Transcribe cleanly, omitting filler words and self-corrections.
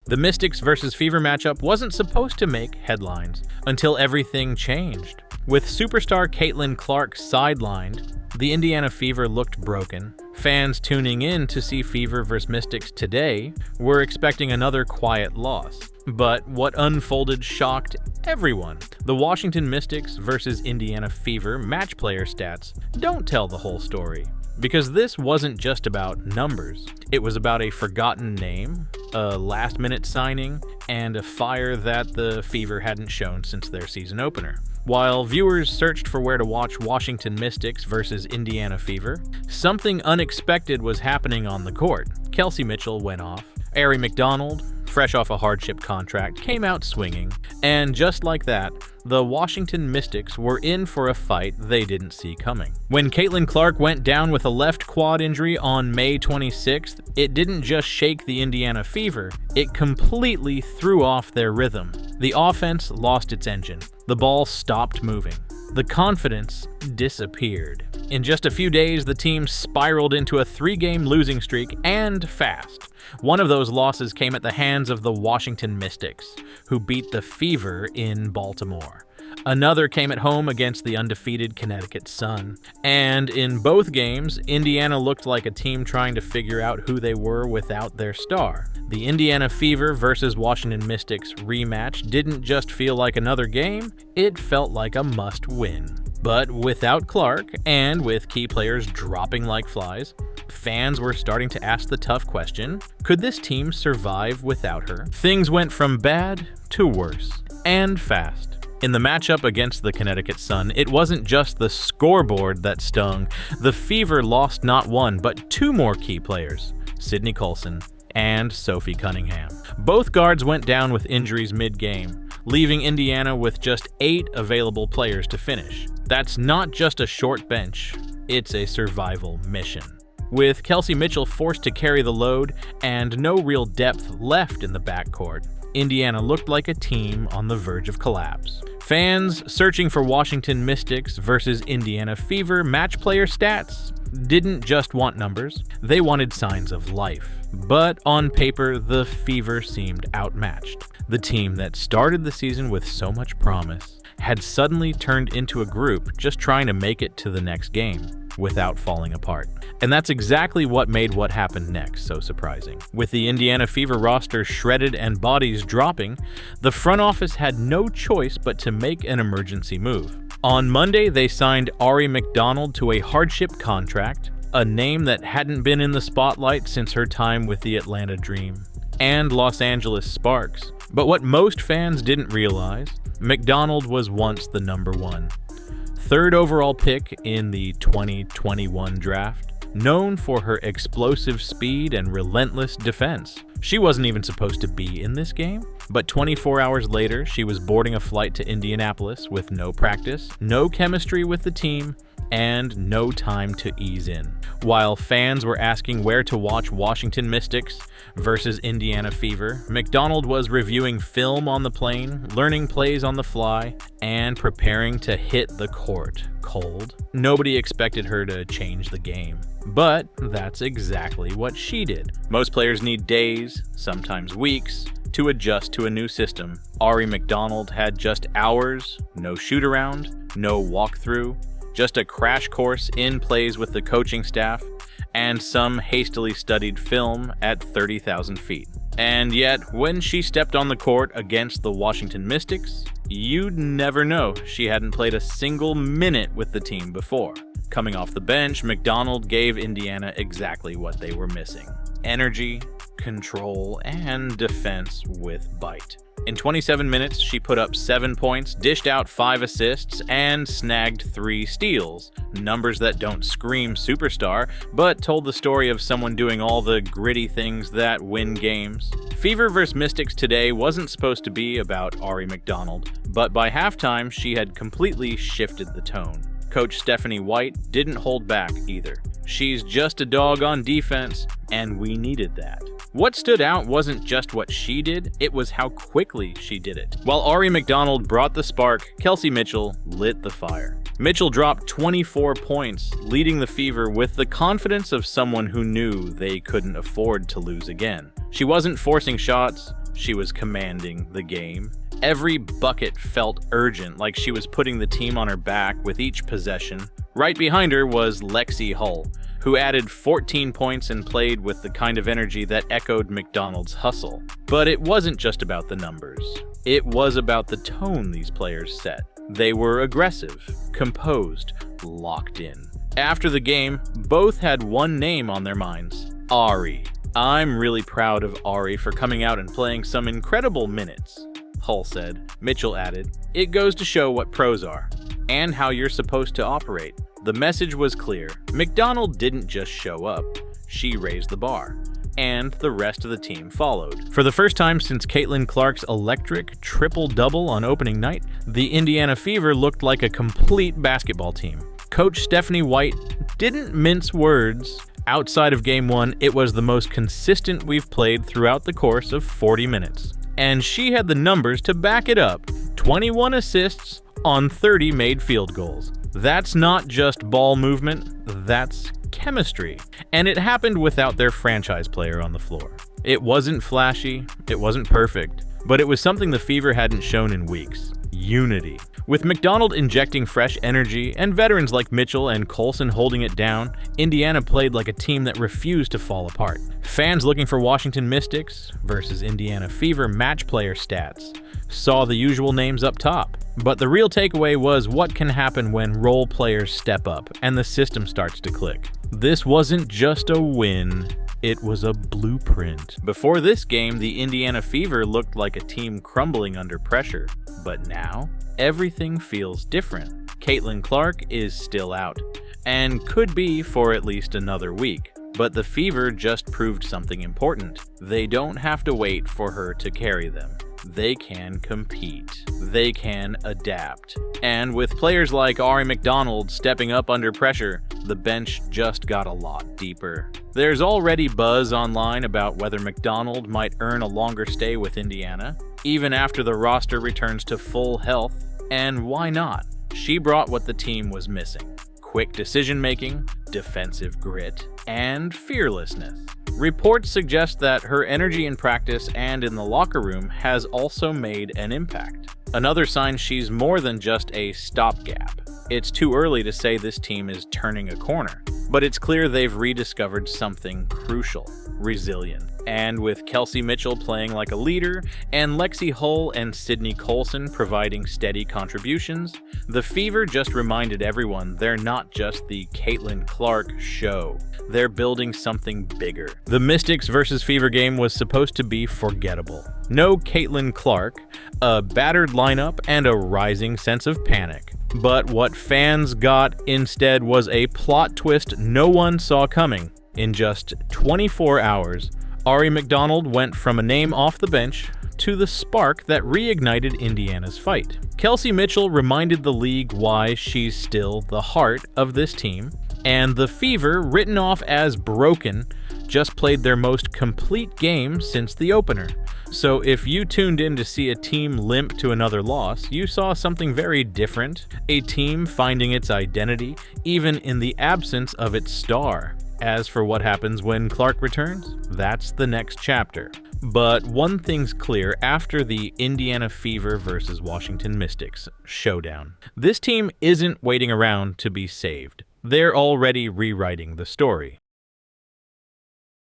The Mystics versus Fever matchup wasn't supposed to make headlines until everything changed. With superstar Caitlin Clark sidelined, the Indiana Fever looked broken. Fans tuning in to see Fever vs. Mystics today were expecting another quiet loss. But what unfolded shocked everyone. The Washington Mystics versus Indiana Fever match player stats don't tell the whole story. Because this wasn't just about numbers. It was about a forgotten name, a last-minute signing, and a fire that the Fever hadn't shown since their season opener. While viewers searched for where to watch Washington Mystics versus Indiana Fever, something unexpected was happening on the court. Kelsey Mitchell went off. Aari McDonald, fresh off a hardship contract, came out swinging. And just like that, the Washington Mystics were in for a fight they didn't see coming. When Caitlin Clark went down with a left quad injury on May 26th, it didn't just shake the Indiana Fever, it completely threw off their rhythm. The offense lost its engine. The ball stopped moving. The confidence disappeared. In just a few days, the team spiraled into a 3-game losing streak, and fast. One of those losses came at the hands of the Washington Mystics, who beat the Fever in Baltimore. Another came at home against the undefeated Connecticut Sun. And in both games, Indiana looked like a team trying to figure out who they were without their star. The Indiana Fever versus Washington Mystics rematch didn't just feel like another game, it felt like a must-win. But without Clark, and with key players dropping like flies, fans were starting to ask the tough question, could this team survive without her? Things went from bad to worse, and fast. In the matchup against the Connecticut Sun, it wasn't just the scoreboard that stung. The Fever lost not one, but 2 more key players, Sydney Colson and Sophie Cunningham. Both guards went down with injuries mid-game, leaving Indiana with just 8 available players to finish. That's not just a short bench, it's a survival mission. With Kelsey Mitchell forced to carry the load and no real depth left in the backcourt, Indiana looked like a team on the verge of collapse. Fans searching for Washington Mystics versus Indiana Fever match player stats didn't just want numbers, they wanted signs of life. But on paper, the Fever seemed outmatched. The team that started the season with so much promise had suddenly turned into a group just trying to make it to the next game without falling apart. And that's exactly what made what happened next so surprising. With the Indiana Fever roster shredded and bodies dropping, the front office had no choice but to make an emergency move. On Monday, they signed Aari McDonald to a hardship contract, a name that hadn't been in the spotlight since her time with the Atlanta Dream and Los Angeles Sparks. But what most fans didn't realize, McDonald was once the number 1. 3rd overall pick in the 2021 draft, known for her explosive speed and relentless defense. She wasn't even supposed to be in this game, but 24 hours later, she was boarding a flight to Indianapolis with no practice, no chemistry with the team, and no time to ease in. While fans were asking where to watch Washington Mystics versus Indiana Fever, McDonald was reviewing film on the plane, learning plays on the fly, and preparing to hit the court cold. Nobody expected her to change the game, but that's exactly what she did. Most players need days, sometimes weeks, to adjust to a new system. Aari McDonald had just hours, no shoot-around, no walkthrough, just a crash course in plays with the coaching staff, and some hastily studied film at 30,000 feet. And yet, when she stepped on the court against the Washington Mystics, you'd never know she hadn't played a single minute with the team before. Coming off the bench, McDonald gave Indiana exactly what they were missing: energy, control, and defense with bite. In 27 minutes, she put up 7 points, dished out 5 assists, and snagged 3 steals. Numbers that don't scream superstar, but told the story of someone doing all the gritty things that win games. Fever vs. Mystics today wasn't supposed to be about Aari McDonald, but by halftime, she had completely shifted the tone. Coach Stephanie White didn't hold back either. She's just a dog on defense, and we needed that. What stood out wasn't just what she did, it was how quickly she did it. While Aari McDonald brought the spark, Kelsey Mitchell lit the fire. Mitchell dropped 24 points, leading the Fever with the confidence of someone who knew they couldn't afford to lose again. She wasn't forcing shots, she was commanding the game. Every bucket felt urgent, like she was putting the team on her back with each possession. Right behind her was Lexi Hull, who added 14 points and played with the kind of energy that echoed McDonald's hustle. But it wasn't just about the numbers. It was about the tone these players set. They were aggressive, composed, locked in. After the game, both had one name on their minds: Aari. "I'm really proud of Aari for coming out and playing some incredible minutes," Hull said. Mitchell added, "It goes to show what pros are, and how you're supposed to operate." The message was clear. McDonald didn't just show up. She raised the bar, and the rest of the team followed. For the first time since Caitlin Clark's electric triple-double on opening night, the Indiana Fever looked like a complete basketball team. Coach Stephanie White didn't mince words. Outside of Game 1, it was the most consistent we've played throughout the course of 40 minutes. And she had the numbers to back it up. 21 assists on 30 made field goals. That's not just ball movement, that's chemistry. And it happened without their franchise player on the floor. It wasn't flashy, it wasn't perfect, but it was something the Fever hadn't shown in weeks: unity. With McDonald injecting fresh energy and veterans like Mitchell and Colson holding it down, Indiana played like a team that refused to fall apart. Fans looking for Washington Mystics versus Indiana Fever match player stats saw the usual names up top. But the real takeaway was what can happen when role players step up and the system starts to click. This wasn't just a win, it was a blueprint. Before this game, the Indiana Fever looked like a team crumbling under pressure. But now, everything feels different. Caitlin Clark is still out, and could be for at least another week. But the Fever just proved something important. They don't have to wait for her to carry them. They can compete. They can adapt. And with players like Aari McDonald stepping up under pressure, the bench just got a lot deeper. There's already buzz online about whether McDonald might earn a longer stay with Indiana, even after the roster returns to full health. And why not? She brought what the team was missing: quick decision-making, defensive grit, and fearlessness. Reports suggest that her energy in practice and in the locker room has also made an impact. Another sign she's more than just a stopgap. It's too early to say this team is turning a corner, but it's clear they've rediscovered something crucial: resilience. And with Kelsey Mitchell playing like a leader, and Lexi Hull and Sydney Colson providing steady contributions, the Fever just reminded everyone they're not just the Caitlin Clark show. They're building something bigger. The Mystics versus Fever game was supposed to be forgettable. No Caitlin Clark, a battered lineup, and a rising sense of panic. But what fans got instead was a plot twist no one saw coming. In just 24 hours, Aari McDonald went from a name off the bench to the spark that reignited Indiana's fight. Kelsey Mitchell reminded the league why she's still the heart of this team, and the Fever, written off as broken, just played their most complete game since the opener. So if you tuned in to see a team limp to another loss, you saw something very different, a team finding its identity even in the absence of its star. As for what happens when Clark returns, that's the next chapter. But one thing's clear after the Indiana Fever versus Washington Mystics showdown. This team isn't waiting around to be saved. They're already rewriting the story.